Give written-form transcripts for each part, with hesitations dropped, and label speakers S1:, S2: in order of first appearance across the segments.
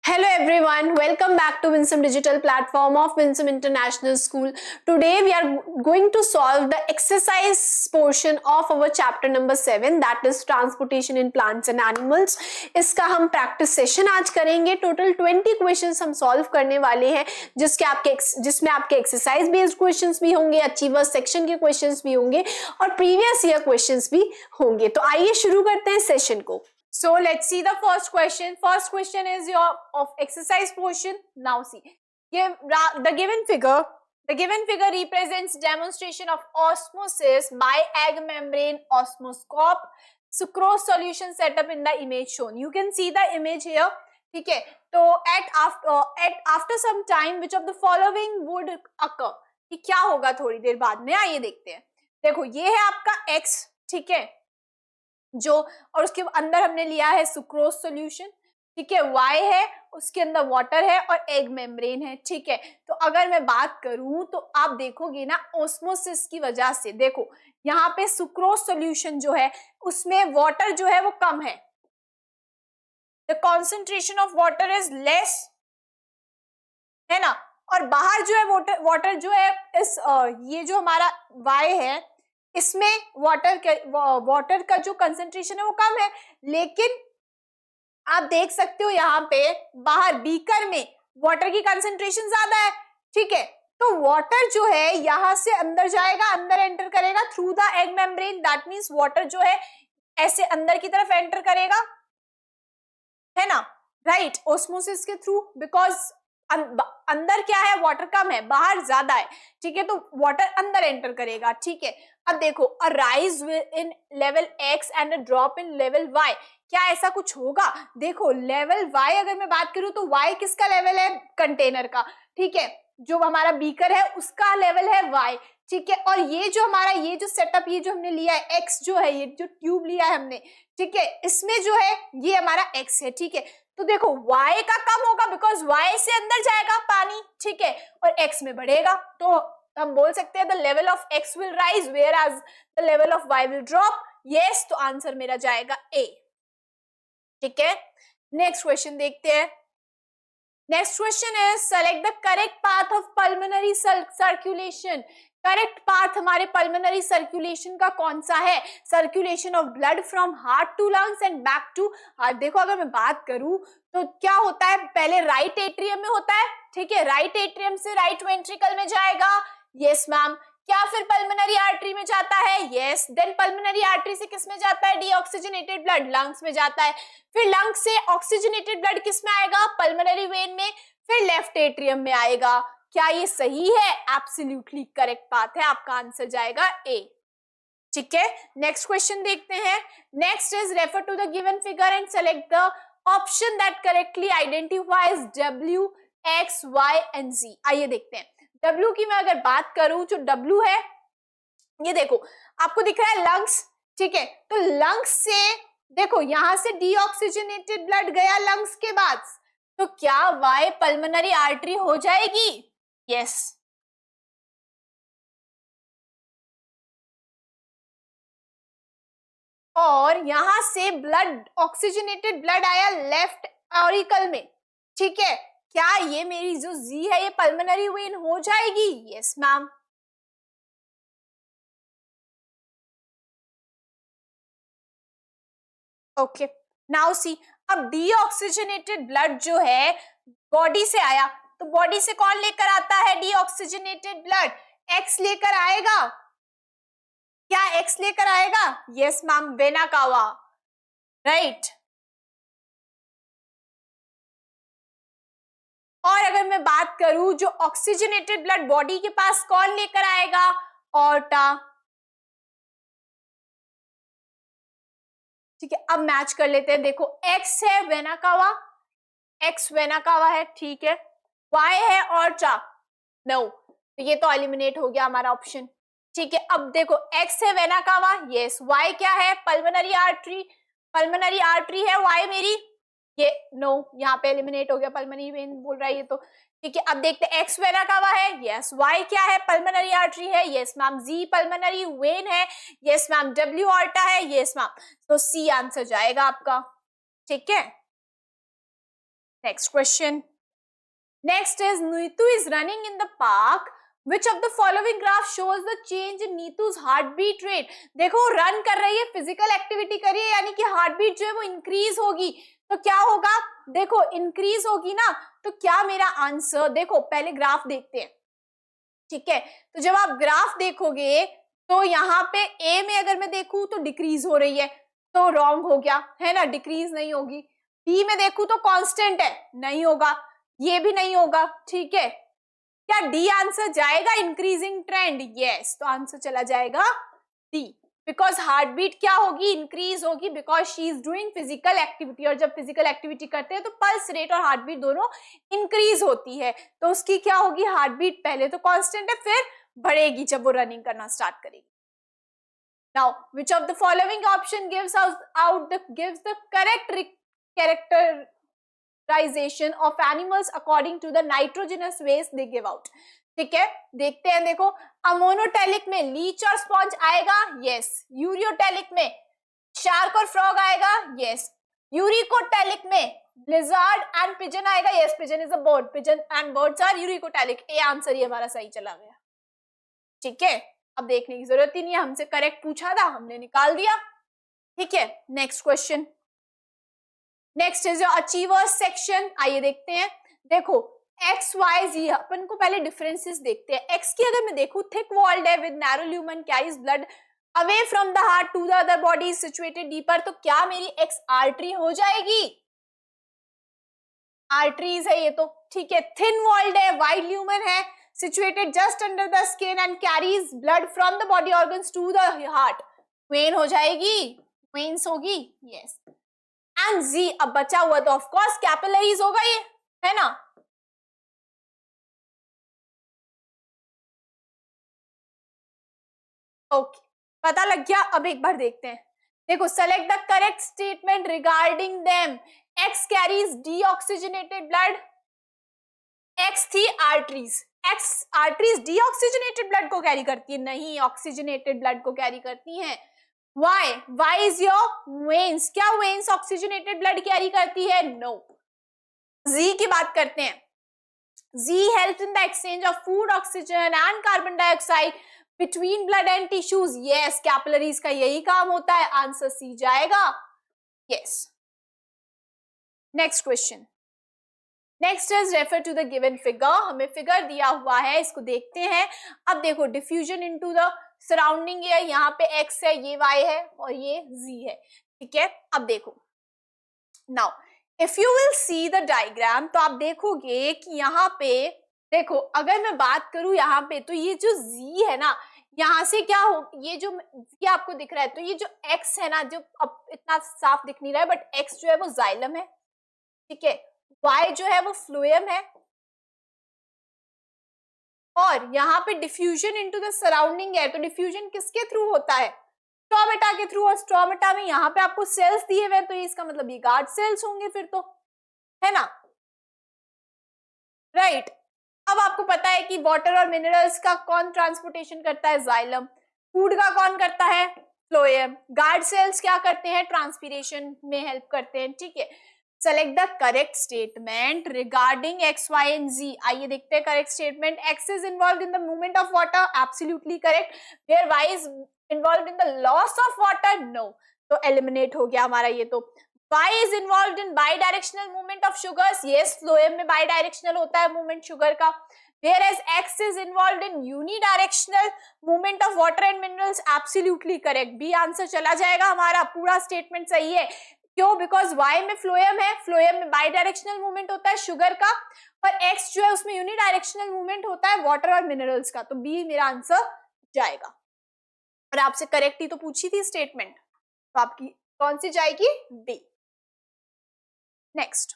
S1: Hello everyone, welcome back to Winsome Digital platform of Winsome International School. Today we are going to solve the exercise portion of our chapter number 7, that is transportation in plants and animals. इसका हम practice session आज करेंगे. Total 20 questions हम solve करने वाले हैं जिसमें आपके exercise based questions भी होंगे, achievers section के questions भी होंगे और previous year questions भी होंगे. तो आइए शुरू करते हैं session को. So let's see the first question. First question is your of exercise portion. Now see, the given figure represents demonstration of osmosis by egg membrane osmoscope sucrose solution setup in the image shown. You can see the image here. ठीक है, तो after some time which of the following would occur? कि क्या होगा थोड़ी देर बाद में, आइए देखते हैं. देखो ये है आपका X, ठीक है, जो और उसके अंदर हमने लिया है सुक्रोज सॉल्यूशन, ठीक है. Y है, उसके अंदर वाटर है और एग मेम्ब्रेन है, ठीक है. तो अगर मैं बात करूं तो आप देखोगे ना, ऑस्मोसिस की वजह से देखो यहाँ पे सुक्रोज सॉल्यूशन जो है उसमें वाटर जो है वो कम है. The concentration of water is less, है ना. और बाहर जो है वाटर जो है इस ये जो हमारा Y है इसमें वाटर का जो कंसंट्रेशन है वो कम है, लेकिन आप देख सकते हो यहाँ पे बाहर बीकर में वाटर की कंसंट्रेशन ज्यादा है, ठीक है. तो वाटर जो है यहाँ से अंदर जाएगा, अंदर एंटर करेगा through the egg membrane. That means water जो है ऐसे अंदर की तरफ एंटर करेगा, है ना, राइट, ऑस्मोसिस के थ्रू. बिकॉज अंदर क्या है, वाटर कम है, बाहर ज्यादा है, ठीक है. तो वाटर अंदर एंटर करेगा, ठीक है. अब देखो, a rise in level X and a drop in level Y, क्या ऐसा कुछ होगा? देखो लेवल Y अगर मैं बात करूं तो Y किसका लेवल है? कंटेनर का, ठीक है. जो हमारा बीकर है उसका लेवल है Y, ठीक है. और ये जो हमारा ये जो सेटअप ये जो हमने लिया है X जो है, ये जो ट्यूब लिया है हमने, ठीक है, इसमें जो है ये हमारा X है, ठीक है. तो देखो Y का कम होगा बिकॉज Y से अंदर जाएगा पानी, ठीक है, और X में बढ़ेगा. तो हम बोल सकते हैं the level of X will rise whereas the level of Y will drop. Yes, तो आंसर मेरा जाएगा A, ठीक है. नेक्स्ट क्वेश्चन देखते हैं. नेक्स्ट क्वेश्चन है select the correct path of pulmonary circulation. Correct path हमारे पल्मोनरी सर्कुलेशन का कौन सा है? Circulation of blood from heart to lungs and back to heart. देखो अगर मैं बात करूं तो क्या होता है, पहले राइट एट्रियम में होता है, ठीक है, राइट एट्रियम से राइट वेंट्रिकल में जाएगा. Yes ma'am. क्या फिर पल्मोनरी आर्टरी में जाता है? यस. देन पल्मोनरी आर्टरी से किस में जाता है? डीऑक्सीजनेटेड ब्लड लंग्स में जाता है. फिर लंग्स से ऑक्सीजनेटेड ब्लड किस में आएगा? पल्मोनरी वेन में. फिर लेफ्ट एट्रियम में आएगा. क्या ये सही है? एब्सोल्युटली करेक्ट पाथ है, आपका आंसर जाएगा A, ठीक है. नेक्स्ट क्वेश्चन देखते हैं. Next is refer to the given figure and select the option that correctly identifies W, X, Y and Z. आइए देखते हैं. W की मैं अगर बात करूं, जो W है ये देखो आपको दिख रहा है लंग्स, ठीक है. तो लंग्स से देखो यहां से डीऑक्सीजनेटेड ब्लड गया लंग्स के बाद, तो क्या Y पल्मोनरी आर्टरी हो जाएगी? यस. और यहां से ब्लड ऑक्सीजनेटेड ब्लड आया लेफ्ट ऑरिकल में, ठीक है. क्या ये मेरी जो Z है ये पल्मोनरी वेन हो जाएगी? Yes ma'am. Okay, now see. अब डीऑक्सीजनेटेड ब्लड जो है बॉडी से आया, तो बॉडी से कौन लेकर आता है डीऑक्सीजनेटेड ब्लड? X लेकर आएगा. क्या X लेकर आएगा? Yes ma'am, vena cava, right. और अगर मैं बात करूं जो ऑक्सीजनेटेड ब्लड बॉडी के पास कौन लेकर आएगा? ऑर्टा, ठीक है. अब मैच कर लेते हैं. देखो X है vena cava, X vena cava है, ठीक है. Y है ऑर्टा, नो, तो ये तो एलिमिनेट हो गया हमारा ऑप्शन, ठीक है. अब देखो X है वेना कावा, यस. Y क्या है? पल्मोनरी आर्टरी, पल्मोनरी आर्टरी है Y मेरी, ये नो, यहाँ पे एलिमिनेट हो गया, पल्मोनरी वेन बोल रहा है ये तो, ठीक है. अब देखते हैं X वेना कावा है, यस. Y क्या है? पल्मोनरी आर्टरी है, yes ma'am. Z pulmonary vein है, यस मैम. W ऑर्टा है, यस मैम. तो C आंसर जाएगा आपका, ठीक है. Next question, next is Neetu is running in the park, which of the following graph shows the change in नीतू's heartbeat rate? देखो run कर रही है, फिजिकल एक्टिविटी कर रही है, यानी कि हार्टबीट जो है वो इंक्रीज होगी, तो क्या होगा, देखो इंक्रीज होगी ना, तो क्या मेरा आंसर, देखो पहले ग्राफ देखते हैं, ठीक है, तो जब आप ग्राफ देखोगे तो यहाँ पे ए में अगर मैं देखूं तो डिक्रीज हो रही है, तो रॉन्ग हो गया है ना, डिक्रीज नहीं होगी। बी में देखूं तो कांस्टेंट है, नहीं होगा, ये भी नहीं होगा, ठीक है, क्या डी आंसर जाएगा, इंक्रीजिंग ट्रेंड, यस, तो आंसर चला जाएगा डी, बिकॉज हार्टबीट क्या होगी, इंक्रीज होगी, because she is doing physical activity, और जब फिजिकल एक्टिविटी करते हैं तो पल्स रेट और हार्टबीट दोनों इंक्रीज होती है, तो उसकी क्या होगी, हार्टबीट पहले तो कांस्टेंट है, फिर बढ़ेगी जब वो रनिंग करना स्टार्ट करेगी। Now which of the following option gives the correct characterisation of animals according to the nitrogenous waste they give out, ठीक है, देखते हैं, देखो अमोनोटेलिक में लीच और स्पॉन्ज आएगा, यस, यूरियोटेलिक में शार्क और फ्रॉग आएगा, यस, यूरिकोटेलिक में लिजर्ड एंड पिजन आएगा, yes, pigeon is a bird, pigeon and birds are uricotelic, A answer ये हमारा सही चला गया, ठीक है, अब देखने की जरूरत ही नहीं है, हमसे करेक्ट पूछा था, हमने निकाल दिया, ठीक है। Next question, next is your achievers section, आइए देखते हैं, देखो एक्स वाई जी, अपन को पहले डिफरेंसेस देखते हैं। एक्स की अगर मैं देखूं, थिक वॉल्ड है with narrow lumen, carries blood away from the heart to the other body, situated deeper, तो क्या मेरी एक्स आर्टरी हो जाएगी, आर्टरीज है ये तो, ठीक है, थिन वॉल्ड है, वाइड ल्यूमन है, situated just under the skin and carries blood from the body organs to the heart, vein हो जाएगी, वेन्स होगी, यस, एंड जी अब बचा हुआ तो ऑफ कोर्स कैपिलरीज होगा ये, है ना, ओके, पता लग गया। अब एक बार देखते हैं, देखो select the correct statement regarding them, X carries deoxygenated blood, X थी arteries, X arteries deoxygenated blood को कैरी करती है, नहीं, ऑक्सीजनेटेड ब्लड को कैरी करती है, Y, Y is your veins, क्या वेन्स ऑक्सीजनेटेड ब्लड कैरी करती है, नो। जी की बात करते हैं, Z helps in the exchange of food, oxygen and carbon dioxide between blood and tissues, yes, capillaries का यही काम होता है, आंसर सी जाएगा, yes. Next question, next is refer to the given figure, हमें फिगर दिया हुआ है, इसको देखते हैं। अब देखो डिफ्यूजन इनटू द सराउंडिंग है, यहाँ पे x है, ये y है और ये z है, ठीक है। अब देखो now if you will see the diagram, तो आप देखोगे कि यहाँ पे देखो, अगर मैं बात करूं यहाँ पे, तो ये जो z है ना, यहाँ से क्या हो, ये जो ये आपको दिख रहा है, तो ये जो x है ना, जो अब इतना साफ दिख नहीं रहा है, बट x जो है वो जाइलम है, ठीक है, y जो है वो फ्लोएम है, और यहाँ पे डिफ्यूजन इनटू द सराउंडिंग है, तो डिफ्यूजन किसके थ्रू होता है, स्ट्रोमेटा के थ्रू, और स्ट्रोमेटा में यहाँ पे आपको सेल्स दिए हुए, तो इसका मतलब ये गार्ड सेल्स होंगे फिर तो, है ना, राइट। अब आपको पता है कि वाटर और मिनरल्स का कौन ट्रांसपोर्टेशन करता है, जाइलम, फूड का कौन करता है, फ्लोएम, गार्ड सेल्स क्या करते हैं, ट्रांसपीरेशन में हेल्प करते हैं, ठीक है। Select the correct statement regarding X Y and Z, आइए देखते हैं correct statement. X is involve in the movement of water, absolutely correct, where Y is involve in the loss of water, no, तो eliminate हो गया हमारा ये तो। Y is involved in bidirectional movement of sugars, yes, phloem में bidirectional होता है movement sugar का, whereas X is involved in unidirectional movement of water and minerals, absolutely correct, B answer चला जाएगा हमारा, पूरा स्टेटमेंट सही है, क्यों, बिकॉज Y में फ्लोएम है, फ्लोएम में बाइडायरेक्शनल मूवमेंट होता है शुगर का, और X जो है उसमें यूनिडायरेक्शनल मूवमेंट होता है वाटर और मिनरल्स का, तो B मेरा आंसर जाएगा। और आपसे करेक्ट ही तो पूछी थी स्टेटमेंट, तो आपकी कौन सी जाएगी, B। Next,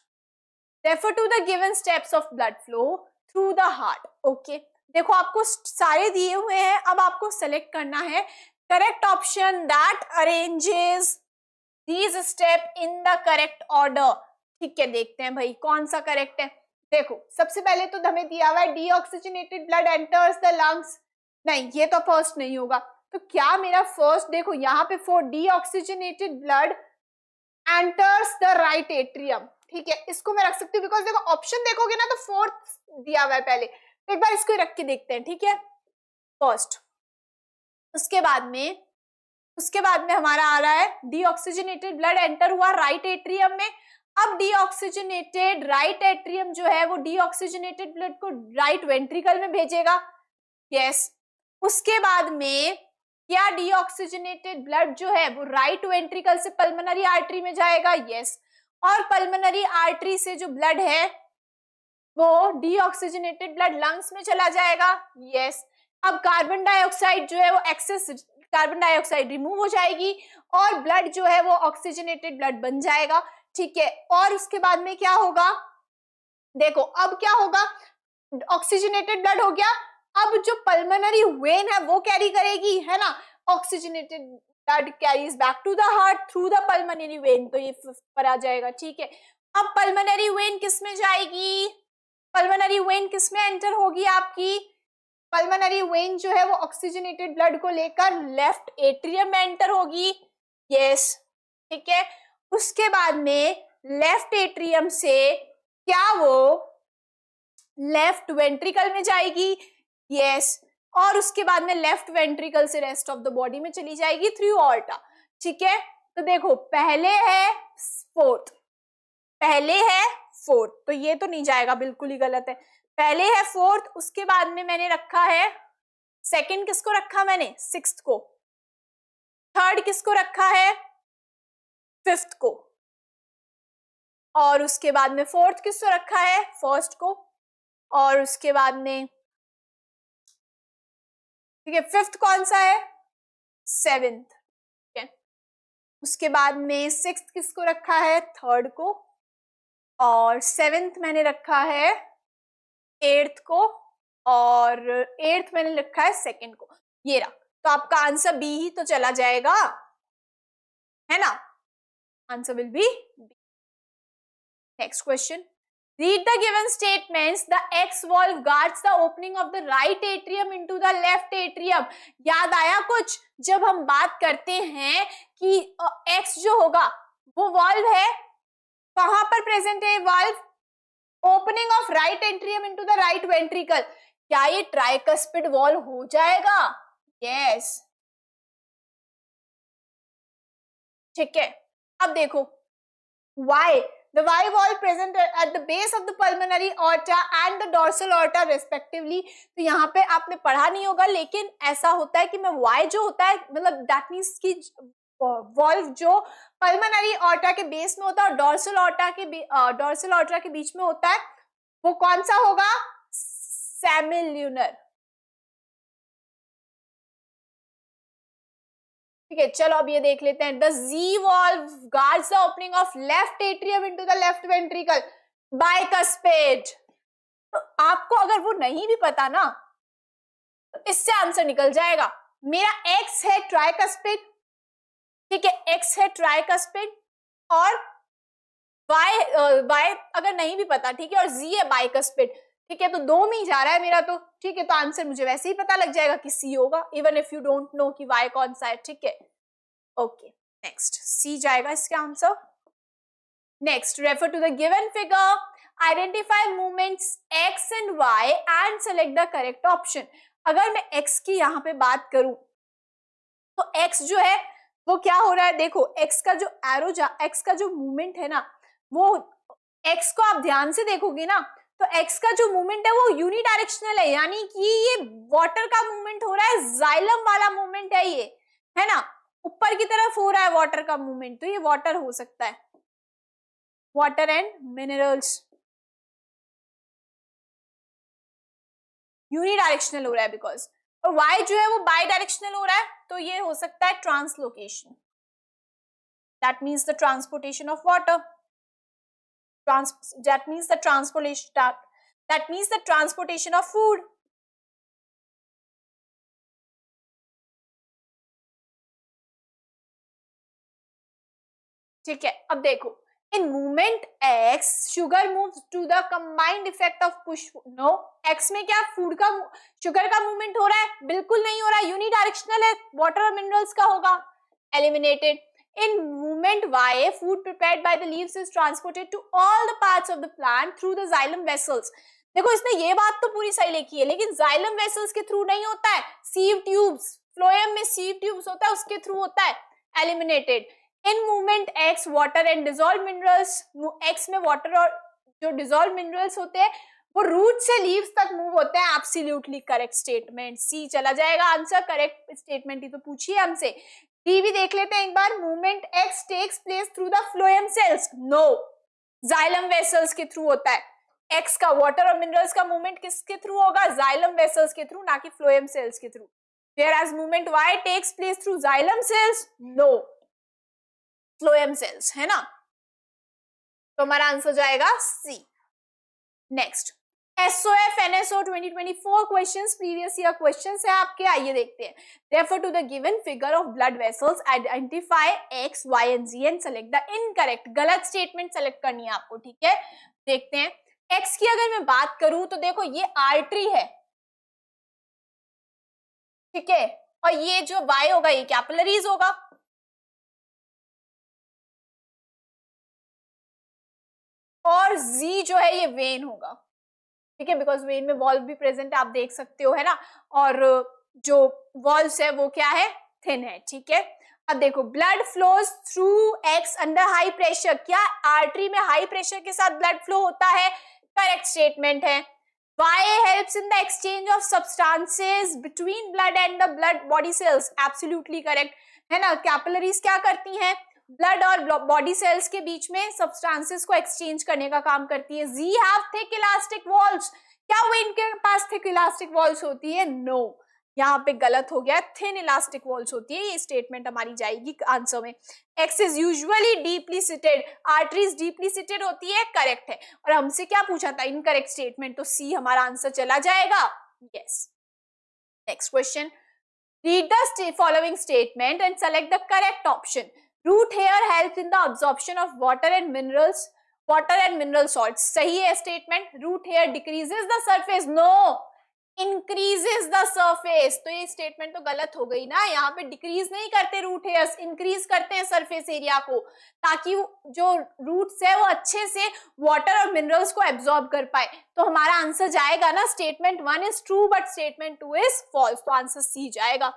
S1: refer to the given steps of blood flow through the heart, okay, देखो आपको सारे दिए हुए हैं, अब आपको सेलेक्ट करना है correct option that arranges these step in the correct order, ठीक है, देखते हैं भाई कौन सा करेक्ट है। देखो सबसे पहले तो हमें दिया हुआ है deoxygenated blood enters the lungs, नहीं ये तो फर्स्ट नहीं होगा, तो क्या मेरा फर्स्ट, देखो यहाँ पे for deoxygenated blood enters the right atrium, ठीक है, इसको मैं रख सकती हूँ बिकॉज देखो ऑप्शन देखोगे ना तो फोर्थ दिया हुआ है पहले, तो एक बार इसको रख के देखते हैं, ठीक है, फर्स्ट। उसके बाद में हमारा आ रहा है डीऑक्सीजनेटेड ब्लड एंटर हुआ राइट एट्रियम में। अब डीऑक्सीजनेटेड राइट एट्रियम जो है वो डीऑक्सीजनेटेड ब्लड को राइट वेंट्रिकल में भेजेगा, यस। उसके बाद में क्या डीऑक्सीजनेटेड ब्लड जो है वो राइट वेंट्रिकल से पल्मोनरी आर्टरी में जाएगा, यस। और पल्मोनरी आर्टरी से जो ब्लड है वो डीऑक्सीजनेटेड ब्लड लंग्स में चला जाएगा, यस। अब कार्बन डाइऑक्साइड जो है वो एक्सेस कार्बन डाइऑक्साइड रिमूव हो जाएगी और ब्लड जो है वो ऑक्सीजनेटेड ब्लड बन जाएगा, ठीक है। और उसके बाद में क्या होगा, देखो अब क्या होगा, ऑक्सीजनेटेड ब्लड हो गया, अब जो पल्मोनरी वेन है वो कैरी करेगी, है ना, oxygenated blood carries back to the heart through the pulmonary vein, तो ये पर आ जाएगा, ठीक है। अब पल्मोनरी वेन किस में जाएगी, पल्मोनरी वेन किस में एंटर होगी आपकी, पल्मोनरी वेन जो है वो ऑक्सीजनेटेड ब्लड को लेकर लेफ्ट एट्रियम में एंटर होगी, यस, ठीक है। उसके बाद में लेफ्ट एट्रियम से क्या वो लेफ्ट वेंट्रिकल में जाएगी, यस। और उसके बाद में लेफ्ट वेंट्रिकल से रेस्ट ऑफ द बॉडी में चली जाएगी थ्रू ऑर्टा, ठीक है। तो देखो पहले है फोर्थ, तो ये तो नहीं जाएगा, बिल्कुल ही गलत है, पहले है फोर्थ, उसके बाद में मैंने रखा है सेकंड, किसको रखा मैंने, सिक्स्थ को, थर्ड किसको रखा है, फिफ्थ को, और उसके बाद में फोर्थ किसको रखा है, फर्स्ट को, और उसके बाद में ठीक है फिफ्थ कौन सा है, सेवेंथ, ठीक है। उसके बाद में सिक्स्थ किसको रखा है, थर्ड को, और सेवेंथ मैंने रखा है एट्थ को, और एट्थ मैंने रखा है सेकंड को, ये रहा। तो आपका आंसर बी ही तो चला जाएगा, है ना, answer will be B. Next question, read the given statements, the X valve guards the opening of the right atrium into the left atrium। याद आया कुछ, जब हम बात करते हैं कि X जो होगा वो वाल्व है, कहां पर प्रेजेंट है valve, opening of right atrium into the right ventricle, क्या ये ट्राइकस्पिड वाल्व हो जाएगा, यस, ठीक है। अब देखो Y, the Y valve present at the base of the pulmonary aorta and the dorsal aorta respectively। तो यहाँ पे आपने पढ़ा नहीं होगा, लेकिन ऐसा होता है कि मैं Y जो होता है मतलब दैट मीन्स की वॉल्व जो पल्मोनरी ऑर्टा के बेस में होता है और डोर्सल ऑर्टा के बीच में होता है, वो कौन सा होगा, सेमिल्यूनर, ठीक है। चलो अब ये देख लेते हैं, the Z valve guards the opening of left atrium into the left ventricle, bicuspid। तो आपको अगर वो नहीं भी पता ना तो इससे आंसर निकल जाएगा, मेरा X है ट्राइकस्पिड, ठीक है, X है ट्राइकस्पिड, और Y अगर नहीं भी पता, ठीक है, और Z है बाइकस्पिड, ठीक है, तो दो में ही जा रहा है मेरा, तो ठीक है, तो आंसर मुझे वैसे ही पता लग जाएगा कि C होगा, even if you don't know कि Y कौन सा है, ठीक है, ओके। नेक्स्ट C जाएगा इसका answer. Next, refer to the given figure, identify movements X and Y and select the correct option. अगर मैं X की यहाँ पे बात करूं तो X जो है वो क्या हो रहा है, देखो X का जो एरो X का जो मूवमेंट है ना, वो X को आप ध्यान से देखोगे ना तो X का जो मूवमेंट है वो यूनिडायरेक्शनल है, यानी कि ये वाटर का मूवमेंट हो रहा है, जाइलम वाला मूवमेंट है ये, है ना, ऊपर की तरफ हो रहा है वाटर का मूवमेंट, तो ये वाटर हो सकता है, वाटर एंड मिनरल्स, यूनिडायरेक्शनल हो रहा है बिकॉज, और Y जो है वो बाई डायरेक्शनल हो रहा है, तो ये हो सकता है translocation, that means the transportation of water, that means the transportation of food। ठीक है, अब देखो in movement X sugar moves to the combined effect of push, no, X में क्या फूड का शुगर का मूवमेंट हो रहा है, बिल्कुल नहीं हो रहा है, यूनिडायरेक्शनल है, वाटर और मिनरल्स का होगा, eliminated. In movement Y, food prepared by the leaves is transported to all the parts of the plant through the xylem vessels. देखो इसने ये बात तो पूरी सही लिखी है, लेकिन xylem vessels के थ्रू नहीं होता है, sieve tubes, phloem में sieve tubes होता है, उसके थ्रू होता है. Eliminated. In movement X, water and dissolved minerals, X में water और जो dissolved minerals होते हैं वो रूट से लीव्स तक मूव होते हैं. एब्सोल्युटली करेक्ट स्टेटमेंट, सी चला जाएगा आंसर. करेक्ट स्टेटमेंट ही तो पूछिए हमसे. डी भी देख लेते हैं एक बार. Movement X takes place through the phloem cells. No, xylem vessels के थ्रू होता है. एक्स का वाटर और मिनरल्स का मूवमेंट किसके थ्रू होगा? जाइलम वेसल्स के थ्रू, ना कि फ्लोएम सेल्स के through. whereas movement y takes place through xylem cells, no, phloem cells, है ना. तो हमारा आंसर जाएगा C. Next, SOF NSO 2024 questions, previous year questions है आपके. आइए देखते हैं. Refer to the given figure of blood vessels, identify X Y and Z and select the incorrect. गलत स्टेटमेंट सेलेक्ट करनी है आपको, ठीक है. देखते हैं. एक्स की अगर मैं बात करूं तो देखो ये आर्टरी है, ठीक है, और ये जो वाई होगा ये कैपिलरीज होगा. और जी जो है ये वेन होगा, ठीक है, बिकॉज वेन में वॉल्व भी प्रेजेंट है, आप देख सकते हो, है ना. और जो वॉल्व्स है वो क्या है? थिन है, ठीक है. अब देखो, blood flows through x under high pressure. क्या आर्टरी में हाई प्रेशर के साथ ब्लड फ्लो होता है? करेक्ट स्टेटमेंट है. Y helps in the exchange of substances between blood and the blood body cells. Absolutely correct, है ना. कैपिलरीज क्या करती हैं? ब्लड और बॉडी सेल्स के बीच में सब्सटेंसेस को एक्सचेंज करने का काम करती है. Z have thick elastic walls. क्या वो इनके पास थिक इलास्टिक वॉल्स होती है? नो, यहाँ पे गलत हो गया, थिन इलास्टिक वॉल्स होती है. ये स्टेटमेंट हमारी जाएगी आंसर में. X is usually deeply seated. Arteries deeply seated होती है, करेक्ट है. और हमसे क्या पूछा था? इनकरेक्ट स्टेटमेंट, तो सी हमारा आंसर चला जाएगा. Yes. Next question. Read the following statement and select the correct option. Root hair helps in the absorption of water and mineral salts. सही है statement. Root hair decreases the surface. No, increases the surface. तो ये statement तो गलत हो गई ना. यहाँ पे डिक्रीज नहीं करते रूट हेयर्स, इंक्रीज करते हैं सरफेस एरिया को, ताकि जो रूट्स है वो अच्छे से वाटर और मिनरल्स को एब्जॉर्ब कर पाए. तो हमारा आंसर जाएगा ना, statement 1 is true but statement 2 is false. तो आंसर सी जाएगा.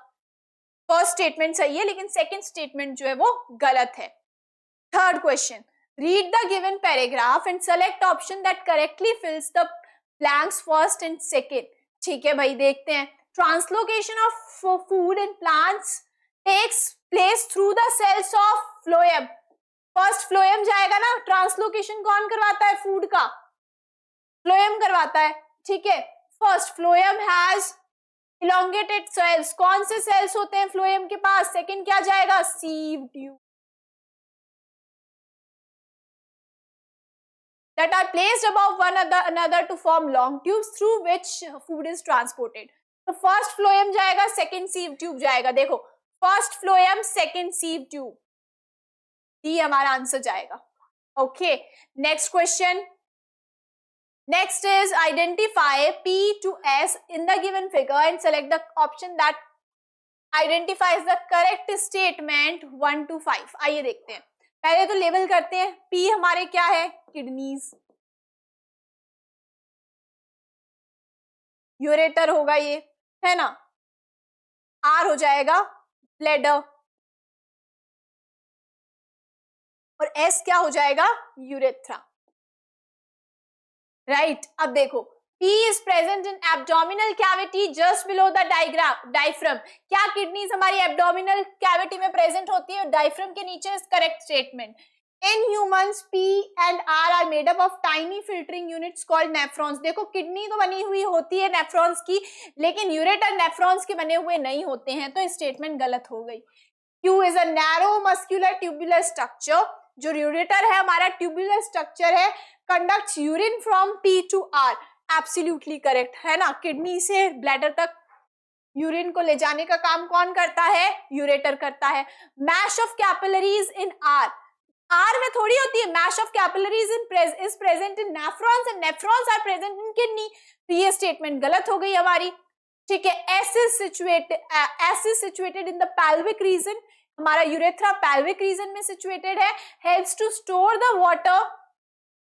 S1: फर्स्ट स्टेटमेंट सही है, लेकिन सेकेंड स्टेटमेंट जो है वो गलत है. Third question. Read the given paragraph and select option that correctly fills the blanks first and second. ठीक है भाई, देखते हैं. Translocation of food in plants takes place through the cells of phloem. First phloem जाएगा ना. Translocation कौन करवाता है फूड का? फ्लोएम करवाता है, ठीक है. First phloem has elongated cells. कौन से सेल्स होते हैं फ्लोएम के पास? सेकंड क्या जाएगा? Sieve tube that are placed above one another to form long tubes through which food is transported. तो first phloem जाएगा, second sieve tube जाएगा. देखो, first phloem, second sieve tube. ये हमारा आंसर जाएगा. Okay, next question. Next is identify P to S in the given figure and select the option that identifies the correct statement 1 to 5. आइए देखते हैं. पहले तो लेबल करते हैं. P हमारे क्या है? किडनीज. यूरेटर होगा ये, है ना. R हो जाएगा ब्लैडर. और S क्या हो जाएगा? यूरेथ्रा. राइट. अब देखो, P is present in abdominal cavity just below the diaphragm. क्या किडनीज हमारी एब्डोमिनल कैविटी में प्रेजेंट होती है? डायफ्राम के नीचे. Is correct statement. In humans, P and R are made up of tiny filtering units called nephrons. देखो, kidney तो बनी हुई होती है नेफ्रॉन्स की, लेकिन यूरेटर नेफ्रॉन्स के बने हुए नहीं होते हैं. तो स्टेटमेंट गलत हो गई. Q is a narrow muscular tubular structure. जो यूरेटर है हमारा ट्यूबुलर स्ट्रक्चर है, conducts urine from P to R. Absolutely correct, है ना. किडनी से ब्लैडर तक यूरिन को ले जाने का काम कौन करता है? यूरेटर करता है. Mesh of capillaries in R. R में थोड़ी होती है. Mesh of capillaries is present in nephrons and nephrons are present in kidney. तो ये स्टेटमेंट गलत हो गई हमारी, ठीक है. S is situated in the pelvic region. हमारा यूरेथ्रा pelvic रीजन में सिचुएटेड है, helps to store the water,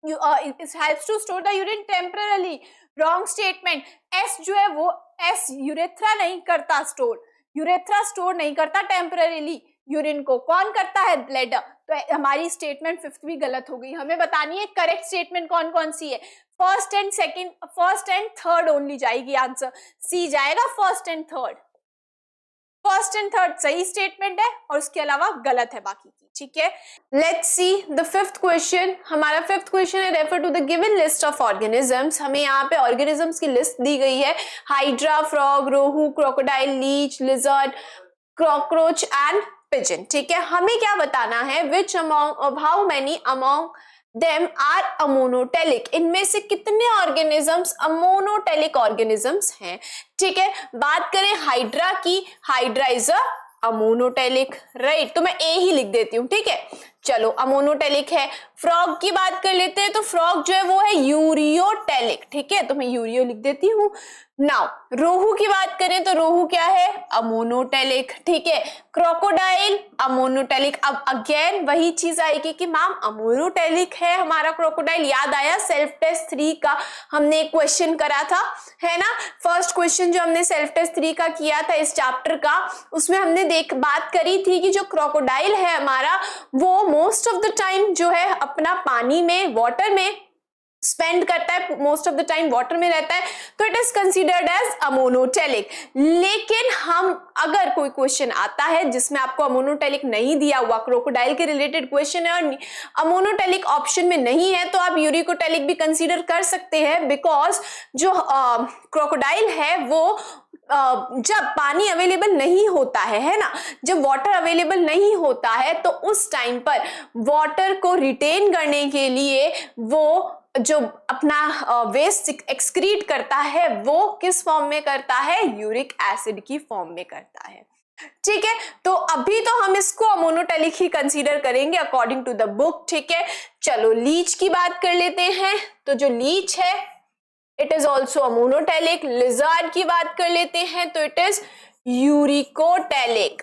S1: helps to store the urine temporarily. Wrong statement, S जो है वो एस यूरेथ्रा नहीं करता स्टोर, यूरेथ्रा स्टोर नहीं करता टेम्पररीली यूरिन को, कौन करता है? ब्लैडर। तो हमारी स्टेटमेंट फिफ्थ भी गलत हो गई। हमें बतानी है करेक्ट स्टेटमेंट कौन कौन सी है। First and second, first and third only जाएगी आंसर, सी जाएगा first and third. First and third सही स्टेटमेंट है और उसके अलावा गलत है बाकी की, ठीक है। Let's see the fifth question. हमारा फिफ्थ क्वेश्चन है refer to the given list of organisms. हमें यहाँ पे ऑर्गेनिजम्स की लिस्ट दी गई है, hydra, frog, rohu, crocodile, leech, lizard, cockroach and pigeon, ठीक है। हमें क्या बताना है, which among, how many among them are ammonotelic, इनमें से कितने ऑर्गेनिजम्स अमोनोटेलिक ऑर्गेनिजम्स हैं, ठीक है। बात करें हाइड्रा की, hydra is a ammonotelic, right, तो मैं ए ही लिख देती हूँ, ठीक है। चलो अमोनोटेलिक है। फ्रॉग की बात कर लेते हैं, तो फ्रॉग जो है वो है यूरियोटेलिक, ठीक है, तो मैं यूरियो लिख देती हूँ। नाउ रोहू की बात करें तो रोहू क्या है? अमोनोटेलिक, ठीक है। Crocodile ammonotelic. अब अगेन वही चीज आएगी कि मैम अमोनोटेलिक है हमारा क्रोकोडाइल। याद आया सेल्फ टेस्ट 3 का हमने एक क्वेश्चन करा था, है ना, फर्स्ट क्वेश्चन जो हमने सेल्फ टेस्ट 3 का किया था इस चैप्टर का, उसमें हमने बात करी थी कि जो क्रोकोडाइल है हमारा वो मोस्ट ऑफ द टाइम जो है अपना पानी में, वाटर में स्पेंड करता है, most of the time water में रहता है, तो it is considered as ammonotelic. लेकिन हम अगर कोई क्वेश्चन आता है जिसमें आपको अमोनोटेलिक नहीं दिया हुआ, क्रोकोडाइल के रिलेटेड क्वेश्चन है और अमोनोटेलिक ऑप्शन में नहीं है, तो आप यूरिकोटेलिक भी कंसीडर कर सकते हैं, बिकॉज जो क्रोकोडाइल है वो जब पानी अवेलेबल नहीं होता है ना, जब वाटर अवेलेबल नहीं होता है, तो उस टाइम पर वाटर को रिटेन करने के लिए वो जो अपना वेस्ट एक्सक्रीट करता है वो किस फॉर्म में करता है? यूरिक एसिड की फॉर्म में करता है, ठीक है। तो अभी तो हम इसको अमोनोटेलिक ही कंसीडर करेंगे अकॉर्डिंग टू द बुक, ठीक है। चलो लीच की बात कर लेते हैं, तो जो लीच है it is also ammonotelic. Lizard की बात कर लेते हैं तो it is uricotelic.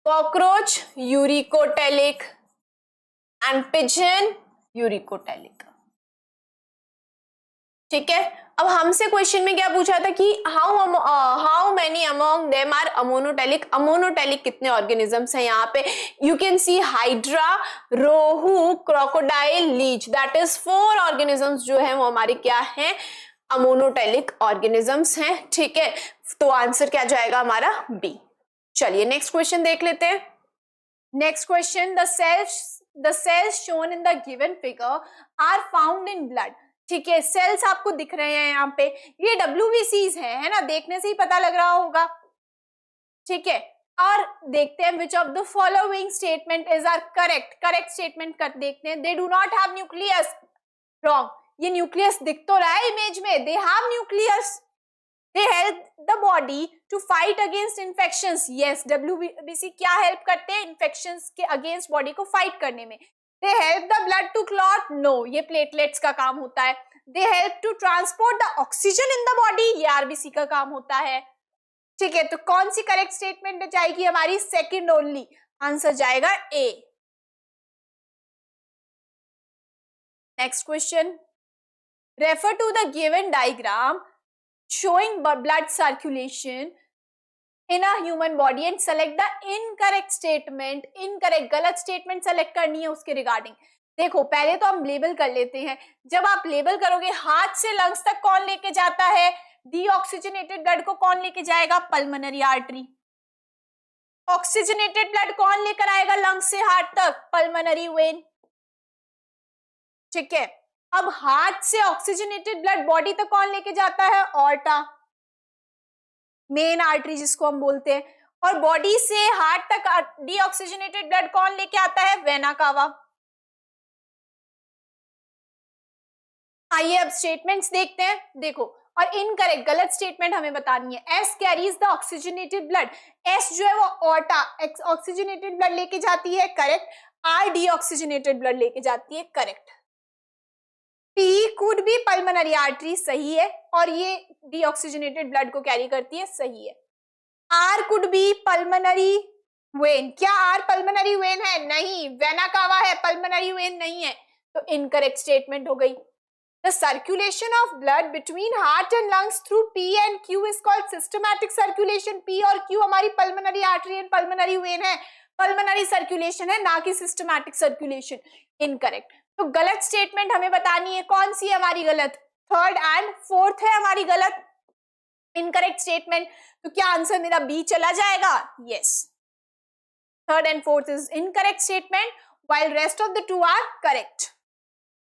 S1: Cockroach uricotelic and pigeon uricotelic, ठीक है। अब हमसे क्वेश्चन में क्या पूछा था कि how many among them are ammonotelic, ammonotelic कितने ऑर्गेनिजम्स हैं यहाँ पे? You can see hydra, rohu, crocodile, leech, that is 4 organisms जो है वो हमारे क्या हैं? अमोनोटेलिक ऑर्गेनिजम्स हैं, ठीक है। तो आंसर क्या जाएगा हमारा? बी। चलिए नेक्स्ट क्वेश्चन देख लेते हैं। Next question, the cells shown in the given figure are found in blood, ठीक है। सेल्स आपको दिख रहे हैं यहाँ पे, ये WBCs है ना, देखने से ही पता लग रहा होगा, ठीक है। और देखते हैं which of the following statement is our correct statement कर देखते हैं। they do not have nucleus, wrong, ये न्यूक्लियस दिख तो रहा है इमेज में, they have nucleus, they help the body to fight against infections, yes, WBC क्या हेल्प करते हैं? इन्फेक्शंस के अगेंस्ट बॉडी को फाइट करने में। they help the blood to clot, no, ये प्लेटलेट्स का काम होता है। they help to transport the oxygen in the body, ये RBC का काम होता है, ठीक है। तो कौन सी करेक्ट स्टेटमेंट जाएगी हमारी? सेकंड ओनली, आंसर जाएगा A. Next question, refer to the given diagram showing blood circulation in a human body and select the incorrect statement, incorrect गलत स्टेटमेंट सेलेक्ट करनी है उसके रिगार्डिंग। देखो पहले तो हम लेबल कर लेते हैं, जब आप लेबल करोगे हार्ट से लंग्स तक कौन लेके जाता है? डीऑक्सीजनेटेड ब्लड को कौन लेके जाएगा? Pulmonary artery. ऑक्सीजनेटेड ब्लड कौन लेकर आएगा लंग्स से हार्ट तक? पल्मोनरी वेन, ठीक है। अब हार्ट से ऑक्सीजनेटेड ब्लड बॉडी तक कौन लेके जाता है? ऑर्टा, मेन आर्टरी जिसको हम बोलते हैं। और बॉडी से हार्ट तक डीऑक्सीजनेटेड ब्लड कौन लेके आता है? Vena cava. आइए अब स्टेटमेंट्स देखते हैं। देखो, और इनकरेक्ट गलत स्टेटमेंट हमें बतानी है। S carries the oxygenated blood, S जो है वो ऑर्टा ऑक्सीजनेटेड ब्लड लेके जाती है, करेक्ट। आर डीऑक्सीजनेटेड ब्लड लेके जाती है, correct. P could be pulmonary artery, सही है, और ये डीऑक्सीजनेटेड ब्लड को कैरी करती है, सही है। R could be pulmonary
S2: vein, क्या आर पल्मोनरी वेन है? नहीं। वेना कावा है, पल्मोनरी वेन नहीं है, तो इनकरेक्ट स्टेटमेंट हो गई। The circulation of blood between heart and lungs through P and Q is called systematic circulation. P और क्यू हमारी pulmonary artery and pulmonary vein है, पल्मोनरी सर्कुलेशन है, ना कि सिस्टमैटिक सर्कुलेशन। इनकरेक्ट। तो गलत स्टेटमेंट हमें बतानी है, कौन सी है हमारी गलत? थर्ड एंड फोर्थ है हमारी गलत इनकरेक्ट स्टेटमेंट। तो क्या आंसर मेरा बी चला जाएगा? Yes, third and fourth is incorrect statement while rest of the two are correct.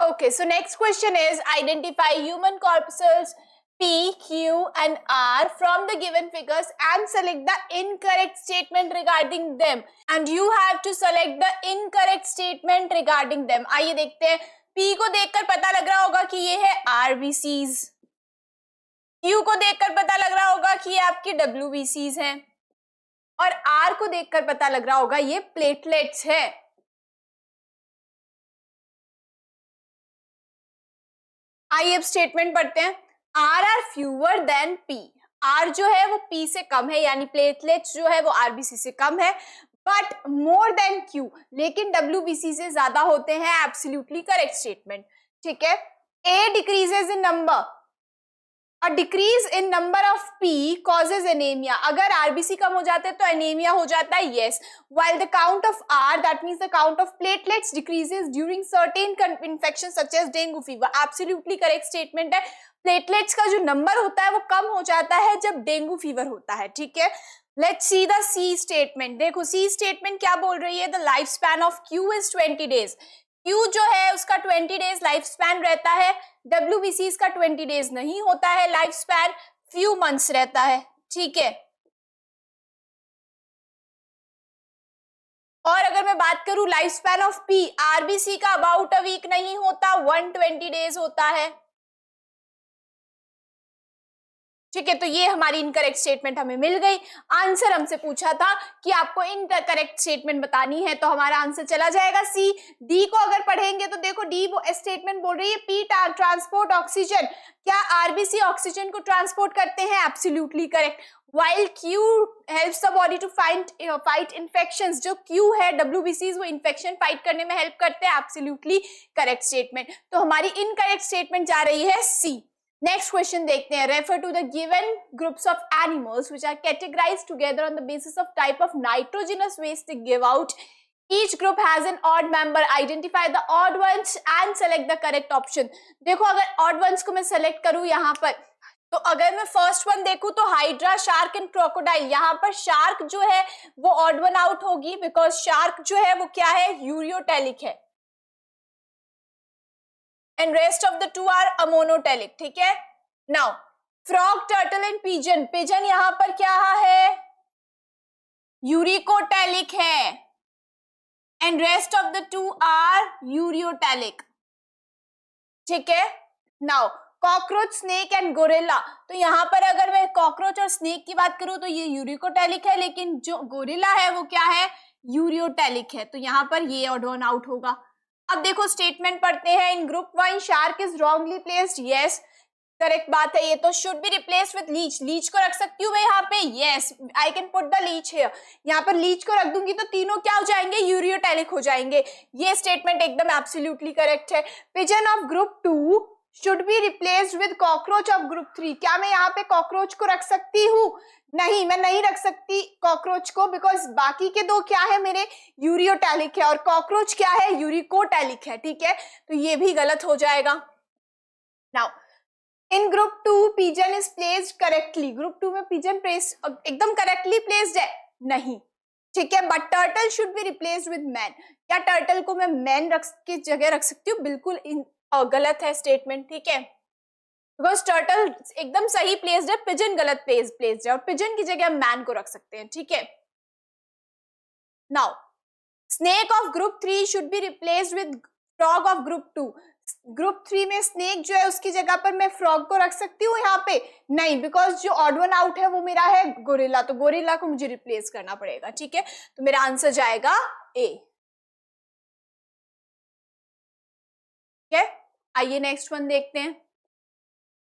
S2: Okay, so next question is identify human corpuscles P, Q and R from the given figures and select the incorrect statement regarding them, and you have to select the incorrect statement regarding them. आइए देखते हैं। P को देखकर पता लग रहा होगा कि ये है RBCs, Q को देखकर पता लग रहा होगा कि ये आपकी WBCs हैं, और आर को देखकर पता लग रहा होगा ये प्लेटलेट्स है। आइए अब स्टेटमेंट पढ़ते हैं। R R fewer than P, R जो है वो पी से कम है, यानी प्लेटलेट्स जो है वो आरबीसी से कम है, बट मोर देन क्यू, लेकिन डब्ल्यूबीसी से ज्यादा होते हैं। एब्सोल्युटली करेक्ट स्टेटमेंट, ठीक है। A decreases in number, A decrease in number of P causes anemia. अगर RBC कम हो जाते हैं तो anemia हो जाता है, yes. While the count of R, that means the count of platelets decreases during certain infections such as dengue fever. Absolutely correct statement है। Platelets का जो नंबर होता है वो कम हो जाता है जब डेंगू फीवर होता है, ठीक है। Let's see the C statement. देखो सी स्टेटमेंट क्या बोल रही है, the life span of Q is 20 days. Q जो है उसका 20 डेज लाइफ स्पैन रहता है, WBCs का 20 डेज नहीं होता है लाइफ स्पैन, फ्यू मंथ्स रहता है, ठीक है। और अगर मैं बात करूं life span of P, RBC का अबाउट अ वीक नहीं होता, 120 डेज होता है, ठीक है। तो ये हमारी इनकरेक्ट स्टेटमेंट हमें मिल गई। आंसर हमसे पूछा था कि आपको इनकरेक्ट स्टेटमेंट बतानी है, तो हमारा आंसर चला जाएगा सी। डी को अगर पढ़ेंगे तो देखो डी वो स्टेटमेंट बोल रही है पी ट्रांसपोर्ट ऑक्सीजन, क्या आरबीसी ऑक्सीजन को ट्रांसपोर्ट करते हैं? Absolutely correct. While Q helps the body to fight infections, जो क्यू है WBCs वो इन्फेक्शन फाइट करने में हेल्प करते हैं। Absolutely correct statement. तो हमारी इनकरेक्ट स्टेटमेंट जा रही है सी। नेक्स्ट क्वेश्चन देखते हैं। Refer to the given groups of animals which are categorized together on the basis of type of nitrogenous waste they give out. Each group has an odd member. Identify the odd ones and select the correct option. देखो अगर odd ones को मैं select करूं यहाँ पर, तो अगर मैं फर्स्ट वन देखूं तो हाइड्रा, शार्क एंड क्रोकोडाइल, यहाँ पर शार्क जो है वो ऑड वन आउट होगी, बिकॉज शार्क जो है वो क्या है, यूरियोटेलिक है, and rest of the two are ammonotelic, ठीक है। Now frog, turtle and pigeon, pigeon यहाँ पर क्या है, यूरिकोटेलिक है, and rest of the two are ureotelic, ठीक है। Now cockroach, snake and gorilla, तो यहाँ पर अगर मैं कॉकरोच और स्नेक की बात करूं तो ये यूरिकोटेलिक है, लेकिन जो गोरिल्ला है वो क्या है, यूरियोटेलिक है, तो यहाँ पर ये ऑड वन आउट होगा। अब देखो स्टेटमेंट पढ़ते हैं। In group 1 shark is wrongly placed, yes correct बात है ये तो। Should be replaced with leech, leech को रख सकती हूँ मैं यहाँ पे, yes I can put the leech here. यहाँ पर लीच को रख दूंगी तो तीनों क्या हो जाएंगे, यूरियोटेलिक हो जाएंगे। ये स्टेटमेंट एकदम एब्सोल्युटली करेक्ट है। Pigeon of group 2 should be replaced with cockroach of group 3, क्या मैं यहाँ पे कॉकरोच को रख सकती हूँ? नहीं, मैं नहीं रख सकती कॉकरोच को, बिकॉज बाकी के दो क्या है मेरे, यूरियोटेलिक है, और कॉकरोच क्या है, यूरिकोटेलिक है, ठीक है। तो ये भी गलत हो जाएगा। Now in group 2 pigeon is placed correctly, group 2 में पिजन एकदम करेक्टली प्लेस्ड है, नहीं, ठीक है। But turtle should be replaced with man, क्या टर्टल को मैं मैन की जगह रख सकती हूँ? बिल्कुल गलत है स्टेटमेंट, ठीक है, बिकॉज टर्टल एकदम सही प्लेस्ड है, पिजन गलत प्लेस्ड है, और पिजन की जगह हम मैन को रख सकते हैं, ठीक है। Now snake of group 3 should be replaced with frog of group 2, group 3 में स्नेक जो है उसकी जगह पर मैं फ्रॉग को रख सकती हूँ यहाँ पे? नहीं, बिकॉज जो ऑड वन आउट है वो मेरा है गोरिल्ला, तो गोरिल्ला को मुझे रिप्लेस करना पड़ेगा, ठीक है। तो मेरा आंसर जाएगा ए, ठीक है। आइए नेक्स्ट वन देखते हैं।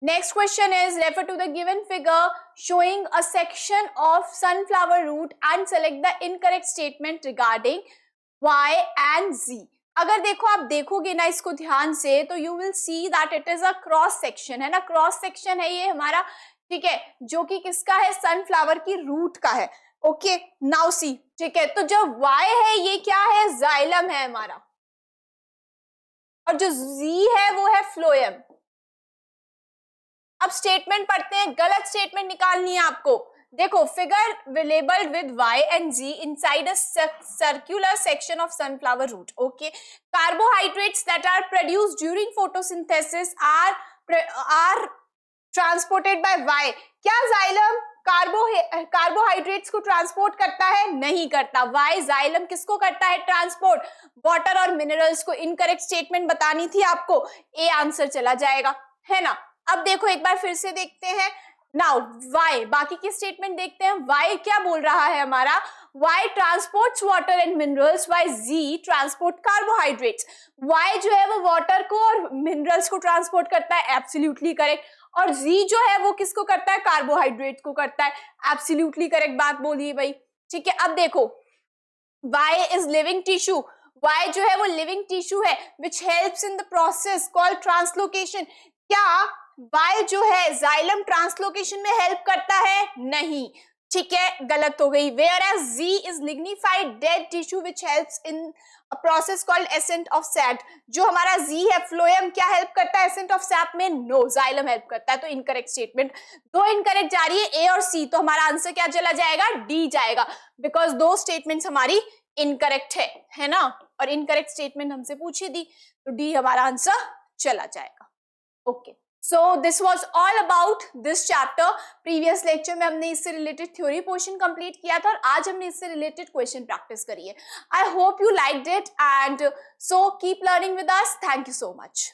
S2: Next question is refer to the given figure showing a section of sunflower root and select the incorrect statement regarding Y and Z. अगर देखो आप देखोगे ना इसको ध्यान से तो you will see that it is a cross section, है ना, क्रॉस सेक्शन है ये हमारा, ठीक है, जो कि किसका है, सनफ्लावर की रूट का है. ओके, नाउ सी, ठीक है, तो जो Y है ये क्या है, जाइलम है हमारा, और जो Z है वो है फ्लोएम. अब स्टेटमेंट पढ़ते हैं, गलत स्टेटमेंट निकालनी है आपको. देखो, figure labelled with Y and Z inside a circular section of sunflower root. Okay, carbohydrates that are produced during photosynthesis are transported by Y. क्या जाइलम कार्बोहाइड्रेट्स को ट्रांसपोर्ट करता है? नहीं करता. Y जाइलम किसको करता है ट्रांसपोर्ट? वाटर और मिनरल्स को. इनकरेक्ट स्टेटमेंट बतानी थी आपको, ए आंसर चला जाएगा, है ना. अब देखो एक बार फिर से देखते हैं. नाउ Y, बाकी की स्टेटमेंट देखते हैं. Y क्या बोल रहा है हमारा? Y transports water and minerals, Y Z transport carbohydrates. Y जो है वो वाटर को और मिनरल्स को ट्रांसपोर्ट करता है, एब्सोल्युटली करेक्ट. और Z जो है वो किसको करता है? कार्बोहाइड्रेट को करता है. एब्सोल्युटली करेक्ट बात बोली है भाई, ठीक है. अब देखो, Y is living tissue. Y जो है वो लिविंग टिश्यू है which helps in the process called translocation. क्या Y जो है जाइलम ट्रांसलोकेशन में हेल्प करता है? नहीं, ठीक है, गलत हो गई. whereas Z is lignified dead tissue which helps in a process called ascent of sap. जो हमारा Z है फ्लोएम, क्या हेल्प करता है ascent of sap में? नो, जाइलम हेल्प करता है. तो इनकरेक्ट स्टेटमेंट, दो इनकरेक्ट जा रही है, ए और सी. तो हमारा आंसर क्या चला जाएगा? डी जाएगा, बिकॉज दो स्टेटमेंट्स हमारी इनकरेक्ट है ना, और इनकरेक्ट स्टेटमेंट हमसे पूछी थी, तो डी हमारा आंसर चला जाएगा. Okay, so this was all about this chapter. Previous lecture में हमने इससे रिलेटेड थ्योरी पोर्शन कंप्लीट किया था और आज हमने इससे रिलेटेड क्वेश्चन प्रैक्टिस करी है. I hope you liked it and so keep learning with us. Thank you so much.